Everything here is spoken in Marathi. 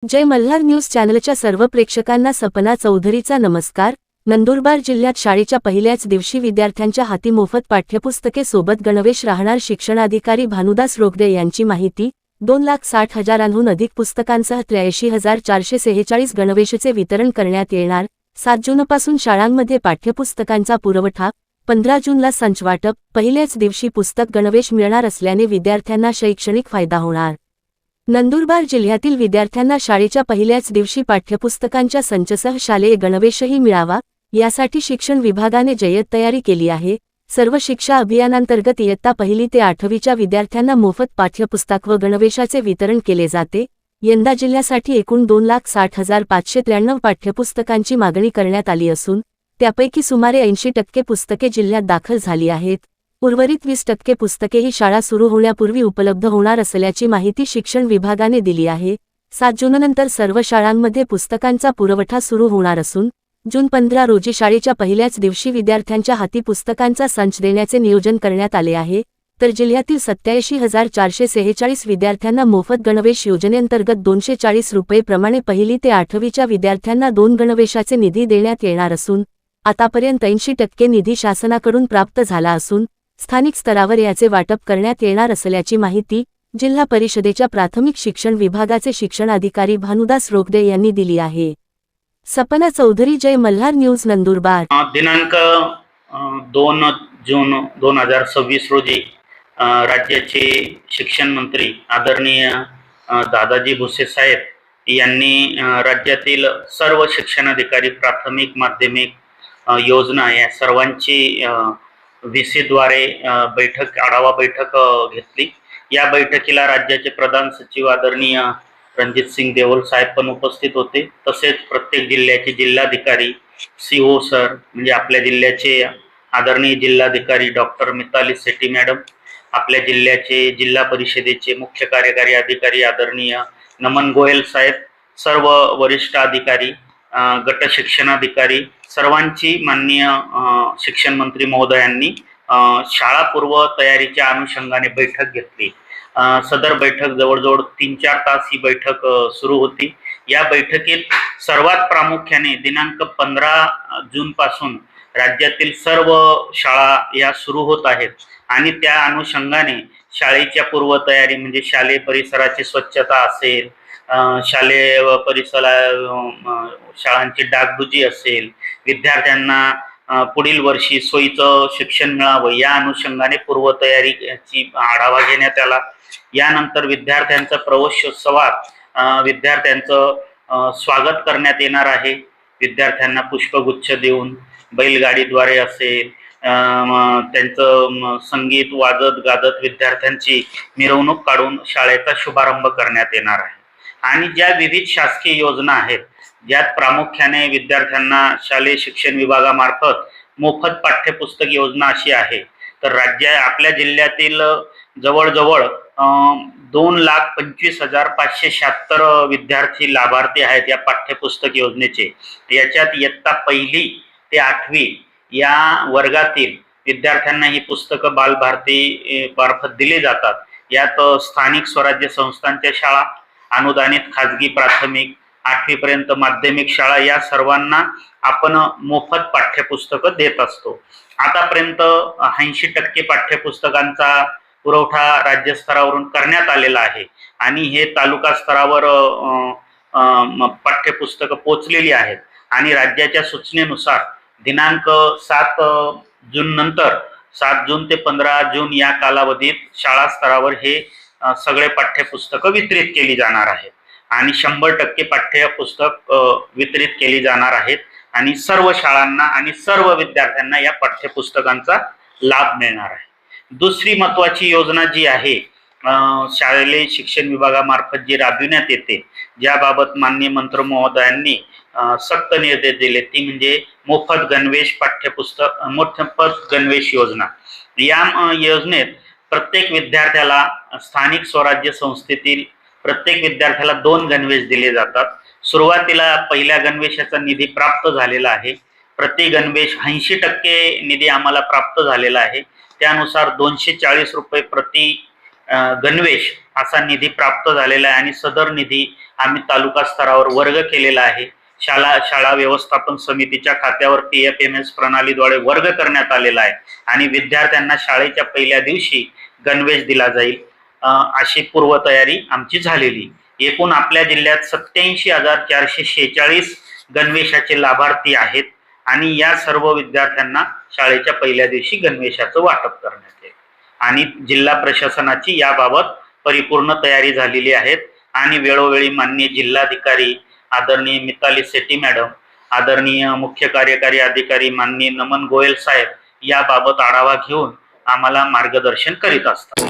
जय मल्हार न्यूज चॅनलच्या सर्व प्रेक्षकांना सपना चौधरीचा नमस्कार। नंदुरबार जिल्ह्यात शाळेच्या पहिल्याच दिवशी विद्यार्थ्यांच्या हाती मोफत पाठ्यपुस्तके सोबत गणवेश राहणार। शिक्षणाधिकारी भानुदास रोगदे यांची माहिती। 2,60,000हून अधिक पुस्तकांसह 83,446 गणवेशचे वितरण करण्यात येणार। 7 जूनपासून शाळांमध्ये पाठ्यपुस्तकांचा पुरवठा, 15 जूनला संच वाटप। पहिल्याच दिवशी पुस्तक गणवेश मिळणार असल्याने विद्यार्थ्यांना शैक्षणिक फायदा होणार। नंदुरबार जिल्ह्यातील विद्यार्थ्यांना शाळेच्या पहिल्याच दिवशी पाठ्यपुस्तकांच्या संचसह शालेय गणवेशही मिळावा, यासाठी शिक्षण विभागाने जय्यत तयारी केली आहे। सर्व शिक्षा अभियानांतर्गत इयत्ता 1ली ते 8वीच्या विद्यार्थ्यांना मोफत पाठ्यपुस्तक व गणवेशाचे वितरण केले जाते। यंदा जिल्ह्यासाठी एकूण 2,60,593 पाठ्यपुस्तकांची मागणी करण्यात आली असून त्यापैकी सुमारे 80% पुस्तके जिल्ह्यात दाखल झाली आहेत। उर्वरित 20% पुस्तके ही शाळा सुरू होण्यापूर्वी उपलब्ध होणार असल्याची माहिती शिक्षण विभागाने दिली आहे। 7 जूननंतर सर्व शाळांमध्ये पुस्तकांचा पुरवठा सुरू होणार असून जून 15 रोजी शाळेच्या पहिल्याच दिवशी विद्यार्थ्यांच्या हाती पुस्तकांचा संच देण्याचे नियोजन करण्यात आले आहे। तर जिल्ह्यातील 87,446 विद्यार्थ्यांना मोफत गणवेश योजनेअंतर्गत 240 रुपये प्रमाणे 1ली ते 8वीच्या विद्यार्थ्यांना 2 गणवेशाचे निधी देण्यात येणार असून आतापर्यंत 80% निधी शासनाकडून प्राप्त झाला असून स्थानिक स्तरावर याचे वाटप करण्यात येणार असल्याची माहिती जिल्हा परिषदेच्या प्राथमिक शिक्षण विभागाचे शिक्षणाधिकारी भानुदास रोगदे यांनी दिली आहे। सपना चौधरी, जय मल्हार न्यूज, नंदुरबार। दिनांक 2 जून 2026 रोजी राज्याचे शिक्षण मंत्री आदरणीय दादाजी भुसे साहेब यांनी राज्यातील सर्व शिक्षणाधिकारी, प्राथमिक, माध्यमिक योजना या सर्वांची व्हीसीद्वारे आढावा बैठक घेतली। या बैठकीला राज्याचे प्रधान सचिव आदरणीय रणजित सिंग देओल साहेब पण उपस्थित होते। तसेच प्रत्येक जिल्ह्याचे जिल्हाधिकारी, सीओ सर, म्हणजे आपल्या जिल्ह्याचे आदरणीय जिल्हाधिकारी डॉक्टर मिताली सेठी मॅडम, आपल्या जिल्ह्याचे जिल्हा परिषदेचे मुख्य कार्यकारी अधिकारी आदरणीय नमन गोयल साहेब, सर्व वरिष्ठ अधिकारी, गट शिक्षणाधिकारी सर्वांची माननीय शिक्षण मंत्री महोदयांनी शाळापूर्व तयारीच्या अनुषंगाने बैठक घेतली। सदर बैठक जवळजवळ 3-4 तास ही बैठक सुरू होती। या बैठकीत सर्वात प्रामुख्याने दिनांक 15 जून पासून राज्यातील सर्व शाळा या सुरू होत आहेत आणि त्या अनुषंगाने शाळेच्या पूर्वतयारी म्हणजे शालेय परिसराची स्वच्छता असेल, शालेय शाळांची डागडुजी असेल, विद्यार्थ्यांना पुढील वर्षी सोयीचं शिक्षण मिळावं या अनुषंगाने पूर्वतयारीची आढावा घेण्यात आला। यानंतर विद्यार्थ्यांचा प्रवेशोत्सवात विद्यार्थ्यांचं स्वागत करण्यात येणार आहे। विद्यार्थ्यांना पुष्पगुच्छ देऊन बैलगाडीद्वारे असेल, त्यांचं संगीत वाजत गाजत विद्यार्थ्यांची मिरवणूक काढून शाळेचा शुभारंभ करण्यात येणार आहे। आणि ज्या विविध शासकीय योजना आहेत ज्यात प्रामुख्याने विद्यार्थ्यांना शालेय शिक्षण विभागामार्फत मोफत पाठ्यपुस्तक योजना अशी आहे, तर आपल्या जिल्ह्यातील जवळजवळ 2,25,576 विद्यार्थी लाभार्थी आहेत या पाठ्यपुस्तक योजनेचे। याच्यात इयत्ता 1ली ते 8वी या वर्गातील विद्यार्थ्यांना ही पुस्तकं बालभारती मार्फत दिली जातात। यात स्थानिक स्वराज्य संस्थांच्या शाळा, अनुदानित खाजगी प्राथमिक, 8वी पर्यंत माध्यमिक शाळा या सर्वांना आपण मोफत पाठ्यपुस्तकं देत असतो। आतापर्यंत 80% पाठ्यपुस्तकांचा पुरवठा राज्यस्तरावरून करण्यात आलेला आहे आणि हे तालुका स्तरावर पाठ्यपुस्तकं पोचलेली आहेत आणि राज्याच्या सूचनेनुसार दिनांक 7 जून नंतर 7 जून ते 15 जून या कालावधीत शाळा स्तरावर हे सगळे पाठ्यपुस्तकं वितरित केली जाणार आहेत आणि 100% पाठ्यपुस्तक वितरित केली जाणार आहेत आणि सर्व शाळांना आणि सर्व विद्यार्थ्यांना या पाठ्यपुस्तकांचा लाभ मिळणार आहे। दुसरी महत्त्वाची योजना जी आहे शालेय शिक्षण विभागामार्फत जी राबविण्यात येते, ज्याबाबत माननीय मंत्री महोदयांनी सक्त निर्देश दिले, ती म्हणजे मोफत गणवेश पाठ्यपुस्तक, मोफत गणवेश योजना। या योजनेत प्रत्येक विद्यार्थ्याला स्थानिक स्वराज्य संस्थेतील प्रत्येक विद्यार्थ्याला 2 गणवेश दिले जातात। सुरुवातीला पहिल्या गणवेशाचा निधी प्राप्त झालेला आहे। प्रति गणवेश 80% निधी आम्हाला प्राप्त झालेला आहे। त्यानुसार 240 रुपये प्रति गणवेश असा निधी प्राप्त झालेला आहे आणि सदर निधी आम्ही तालुका स्तरावर वर्ग केलेला आहे. शाळा व्यवस्थापन समितीच्या खात्यावर PFMS प्रणालीद्वारे वर्ग करण्यात आलेला आहे आणि विद्यार्थ्यांना शाळेच्या पहिल्या दिवशी गणवेश दिला जाईल अशी पूर्वतयारी आमची झालेली. एकूण आपल्या जिल्ह्यात 87,446 गणवेशाचे लाभार्थी आहेत आणि या सर्व विद्यार्थ्यांना शाळेच्या पहिल्या दिवशी गणवेशाचं वाटप करण्यात येईल आणि जिल्हा प्रशासनाची याबाबत परिपूर्ण तयारी झालेली आहे आणि वेळोवेळी माननीय जिल्हाधिकारी आदरणीय मिताली सेठी मॅडम, आदरणीय मुख्य कार्यकारी अधिकारी माननीय नमन गोयल साहेब याबाबत आढावा घेऊन आम्हाला मार्गदर्शन करीत असतात.